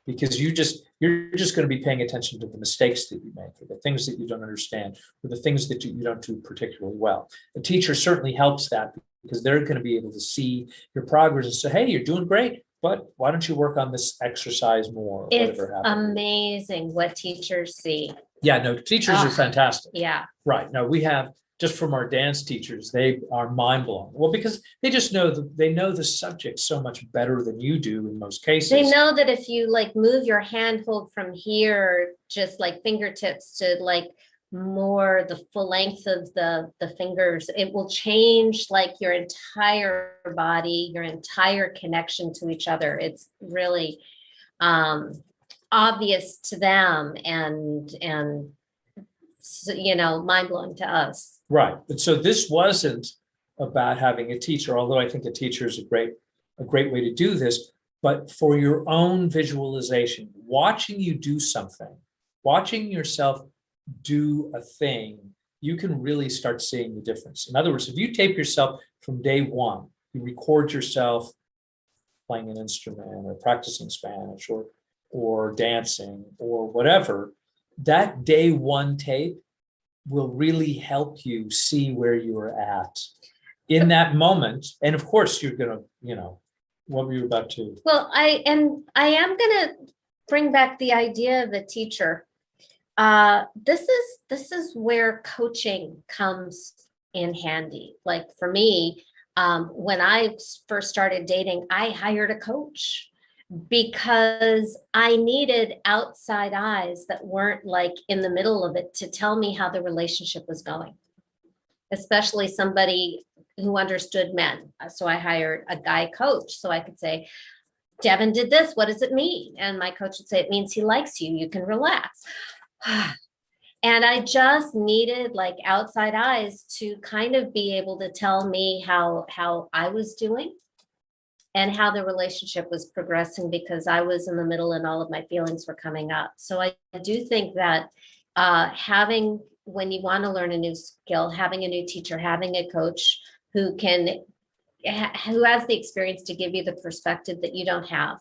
because you're just going to be paying attention to the mistakes that you make, or the things that you don't understand, or the things that you don't do particularly well. The teacher certainly helps that, because they're going to be able to see your progress and say, hey, you're doing great, but why don't you work on this exercise more? Or It's whatever happens. amazing what teachers see. Yeah, no, teachers are fantastic. Yeah. Right. No, we have, just from our dance teachers, they are mind blowing. Well, because they just know they know the subject so much better than you do in most cases. They know that if you like move your handhold from here, just like fingertips to like more the full length of the fingers, it will change like your entire body, your entire connection to each other. It's really obvious to them and mind blowing to us. Right. But so this wasn't about having a teacher, although I think a teacher is a great way to do this, but for your own visualization, watching you do something, watching yourself do a thing, you can really start seeing the difference. In other words, if you tape yourself from day 1, you record yourself playing an instrument or practicing Spanish or dancing or whatever, that day 1 tape will really help you see where you are at in that moment. And of course, you're going to, what were you about to? Well, I am going to bring back the idea of the teacher. This is where coaching comes in handy. Like for me, when I first started dating, I hired a coach because I needed outside eyes that weren't like in the middle of it to tell me how the relationship was going, especially somebody who understood men. So I hired a guy coach so I could say, Devin did this. What does it mean? And my coach would say, it means he likes you. You can relax. And I just needed like outside eyes to kind of be able to tell me how I was doing and how the relationship was progressing, because I was in the middle and all of my feelings were coming up. So I do think that when you want to learn a new skill, having a new teacher, having a coach who has the experience to give you the perspective that you don't have,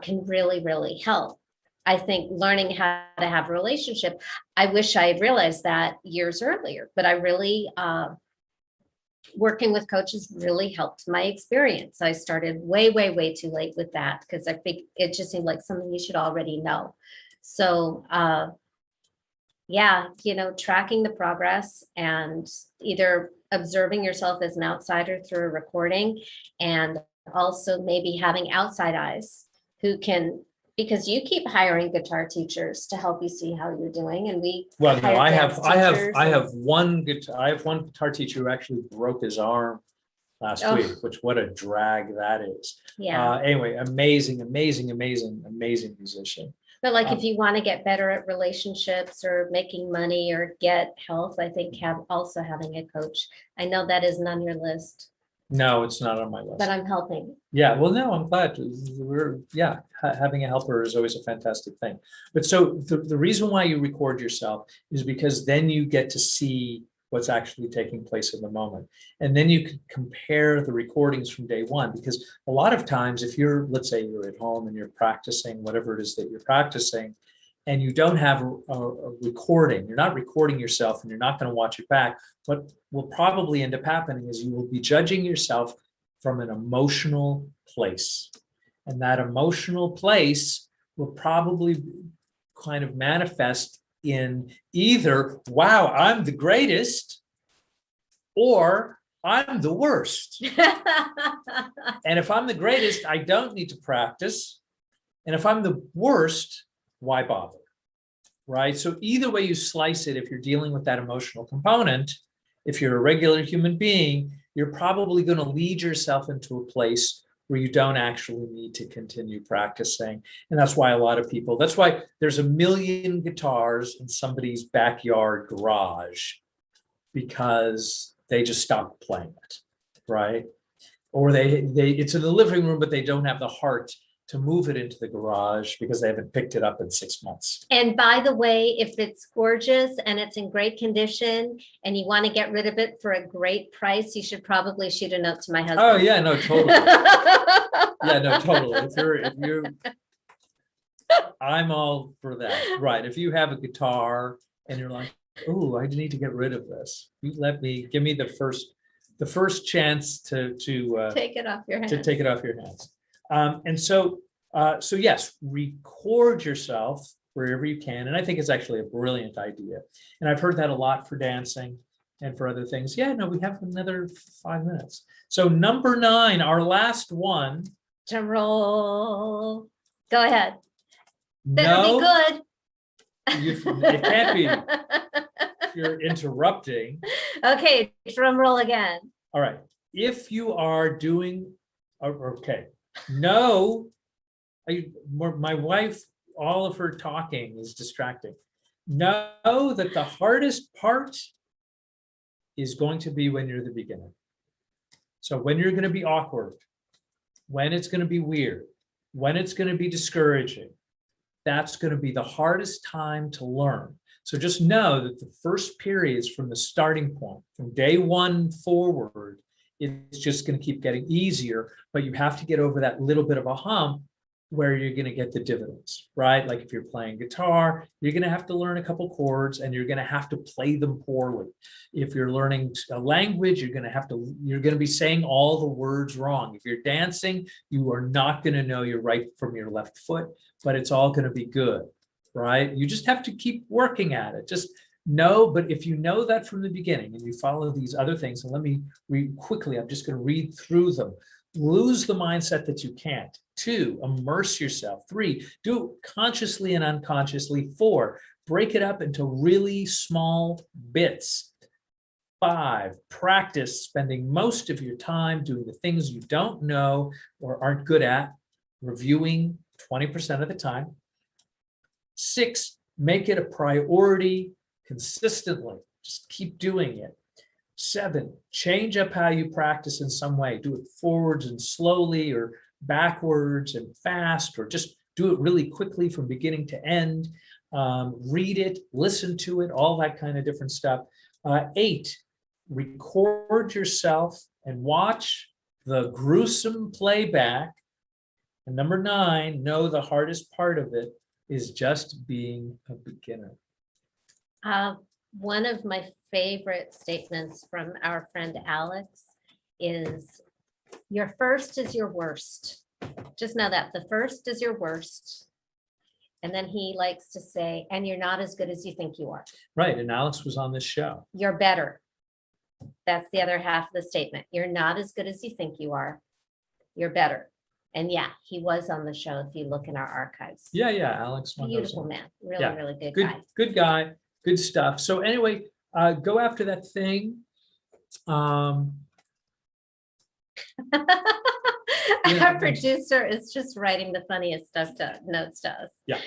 can really, really help. I think learning how to have a relationship, I wish I had realized that years earlier, but I really, working with coaches really helped my experience. I started way, way, way too late with that because I think it just seemed like something you should already know. So, tracking the progress and either observing yourself as an outsider through a recording, and also maybe having outside eyes who can, because you keep hiring guitar teachers to help you see how you're doing. And I have one guitar teacher who actually broke his arm last week, which what a drag that is. Yeah. Anyway, amazing musician. But like if you want to get better at relationships or making money or get health, I think having a coach. I know that isn't on your list. No, it's not on my list. But I'm helping. Yeah, well, no, I'm glad. Having a helper is always a fantastic thing. But so the reason why you record yourself is because then you get to see what's actually taking place in the moment. And then you can compare the recordings from day 1, because a lot of times if let's say you're at home and you're practicing whatever it is that you're practicing, and you don't have a recording, you're not recording yourself and you're not going to watch it back, what will probably end up happening is you will be judging yourself from an emotional place. And that emotional place will probably kind of manifest in either, wow, I'm the greatest, or I'm the worst. And if I'm the greatest, I don't need to practice. And if I'm the worst, why bother? Right? So either way you slice it, if you're dealing with that emotional component, if you're a regular human being, you're probably going to lead yourself into a place where you don't actually need to continue practicing. And that's why a lot of people, that's why there's a million guitars in somebody's backyard garage, because they just stopped playing it, right? Or they it's in the living room, but they don't have the heart to move it into the garage because they haven't picked it up in 6 months. And by the way, if it's gorgeous and it's in great condition and you want to get rid of it for a great price, you should probably shoot a note to my husband. Oh yeah, no, totally. Yeah, no, totally. If you're, I'm all for that. Right. If you have a guitar and you're like, oh, I need to get rid of this, you give me the first chance to take it off your hands. To take it off your hands. And so yes, record yourself wherever you can. And I think it's actually a brilliant idea. And I've heard that a lot for dancing and for other things. Yeah, no, we have another 5 minutes. So number 9, our last one. Drum roll. Go ahead. No, Better be good. It can't be. You're interrupting. Okay, drum roll again. All right. If you are doing, okay. No, my wife, all of her talking is distracting. Know that the hardest part is going to be when you're the beginner. So when you're going to be awkward, when it's going to be weird, when it's going to be discouraging, that's going to be the hardest time to learn. So just know that the first periods from the starting point, from day 1 forward, it's just going to keep getting easier, but you have to get over that little bit of a hump where you're going to get the dividends, right? Like if you're playing guitar, you're going to have to learn a couple chords and you're going to have to play them poorly. If you're learning a language, you're going to be saying all the words wrong. If you're dancing, you are not going to know your right from your left foot, but it's all going to be good, right? You just have to keep working at it. Just know, but if you know that from the beginning and you follow these other things, and let me read quickly, I'm just going to read through them. Lose the mindset that you can't. 2, immerse yourself. 3, do it consciously and unconsciously. 4, break it up into really small bits. 5, practice spending most of your time doing the things you don't know or aren't good at, reviewing 20% of the time. 6, make it a priority consistently. Just keep doing it. 7, change up how you practice in some way. Do it forwards and slowly, or backwards and fast, or just do it really quickly from beginning to end. Read it, listen to it, all that kind of different stuff. 8, record yourself and watch the gruesome playback. And number 9, know the hardest part of it is just being a beginner. One of my favorite statements from our friend Alex is, your first is your worst. Just know that the first is your worst. And then he likes to say, and you're not as good as you think you are. Right. And Alex was on this show. You're better. That's the other half of the statement. You're not as good as you think you are. You're better. And yeah, he was on the show if you look in our archives. Yeah, Alex. Beautiful man. Really, yeah. Really good guy. Good guy. Good stuff. So anyway, go after that thing. Our producer is just writing the funniest notes to us. Yeah.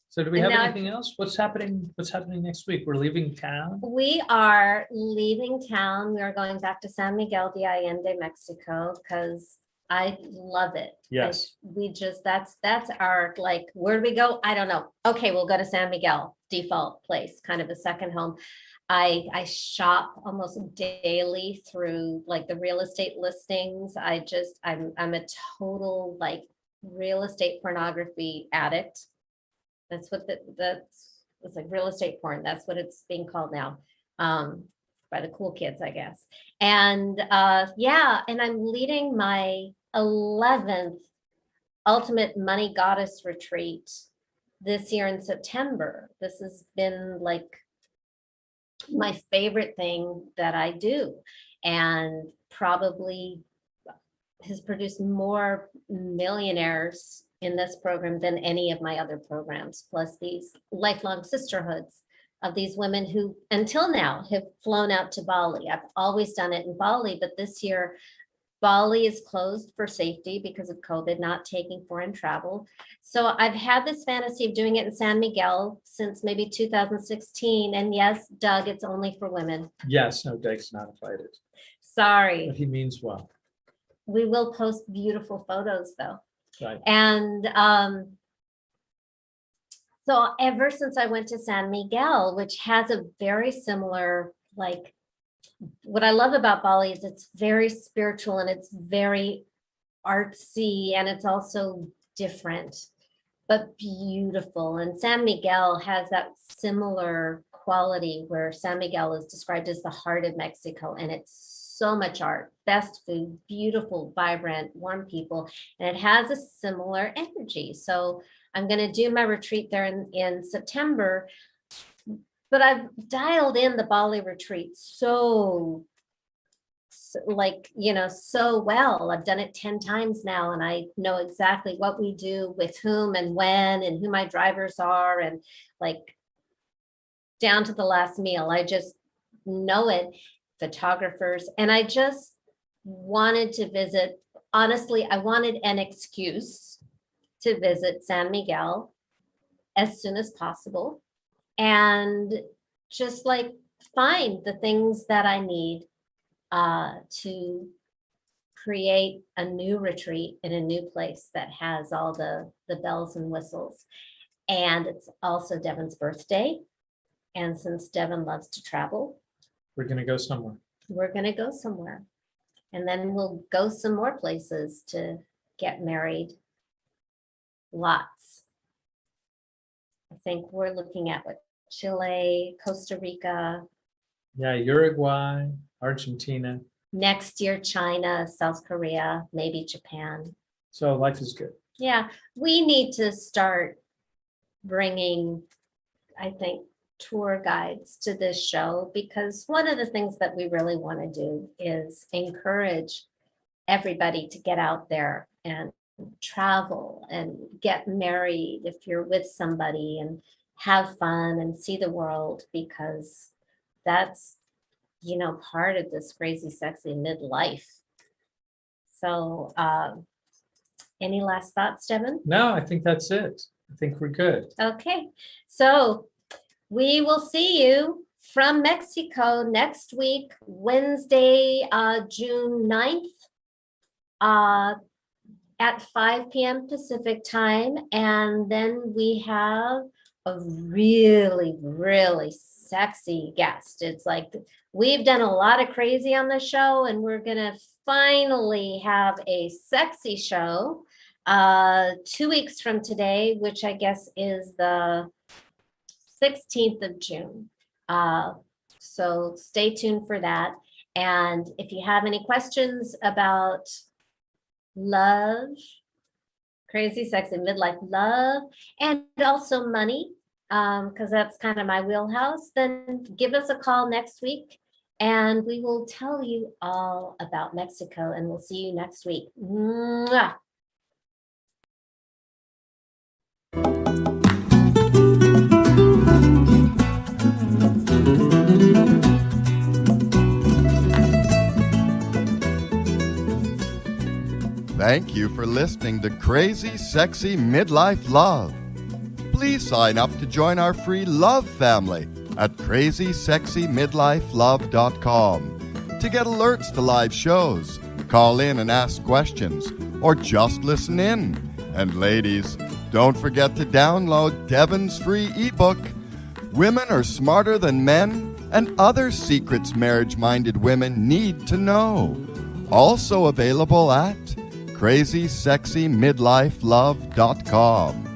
So do we have anything else? What's happening next week? We're leaving town. We are leaving town. We are going back to San Miguel de Allende, Mexico, because I love it. Yes. That's our, like, where do we go? I don't know. Okay, we'll go to San Miguel, default place, kind of a second home. I shop almost daily through like the real estate listings. I'm a total like real estate pornography addict. That's what it's like, real estate porn. That's what it's being called now. by the cool kids, I guess. And and I'm leading my 11th Ultimate Money Goddess Retreat this year in September. This has been like my favorite thing that I do, and probably has produced more millionaires in this program than any of my other programs, plus these lifelong sisterhoods of these women who until now have flown out to Bali. I've always done it in Bali, but this year Bali is closed for safety because of COVID, not taking foreign travel. So I've had this fantasy of doing it in San Miguel since maybe 2016. And yes, Doug, it's only for women. Yes, no, Doug's not invited. Sorry. But he means well. We will post beautiful photos though. Right. And so ever since I went to San Miguel, which has a very similar, like, what I love about Bali is it's very spiritual and it's very artsy and it's also different, but beautiful. And San Miguel has that similar quality where San Miguel is described as the heart of Mexico, and it's so much art, best food, beautiful, vibrant, warm people, and it has a similar energy. So I'm going to do my retreat there in September. But I've dialed in the Bali retreat so well. I've done it 10 times now, and I know exactly what we do with whom and when and who my drivers are, and like down to the last meal. I just know it, photographers. And I just wanted to visit. Honestly, I wanted an excuse to visit San Miguel as soon as possible. And just like find the things that I need to create a new retreat in a new place that has all the bells and whistles. And it's also Devin's birthday. And since Devin loves to travel, we're going to go somewhere. We're going to go somewhere. And then we'll go some more places to get married. Lots. I think we're looking at what, Chile, Costa Rica. Yeah, Uruguay, Argentina. Next year, China, South Korea, maybe Japan. So life is good. Yeah, we need to start bringing, I think, tour guides to this show, because one of the things that we really want to do is encourage everybody to get out there and travel and get married if you're with somebody, and have fun and see the world, because that's, part of this crazy, sexy midlife. So any last thoughts, Devin? No, I think that's it. I think we're good. Okay, so we will see you from Mexico next week, Wednesday, June 9th, at 5 p.m. Pacific time. And then we have a really, really sexy guest. It's like we've done a lot of crazy on the show, and we're going to finally have a sexy show 2 weeks from today, which I guess is the 16th of June. So stay tuned for that. And if you have any questions about love, crazy, sexy, midlife love, and also money, because that's kind of my wheelhouse, then give us a call next week and we will tell you all about Mexico, and we'll see you next week. Mwah! Thank you for listening to Crazy Sexy Midlife Love. Please sign up to join our free love family at crazysexymidlifelove.com to get alerts to live shows, call in and ask questions, or just listen in. And ladies, don't forget to download Devin's free ebook, Women Are Smarter Than Men, and Other Secrets Marriage-Minded Women Need to Know. Also available at crazysexymidlifelove.com.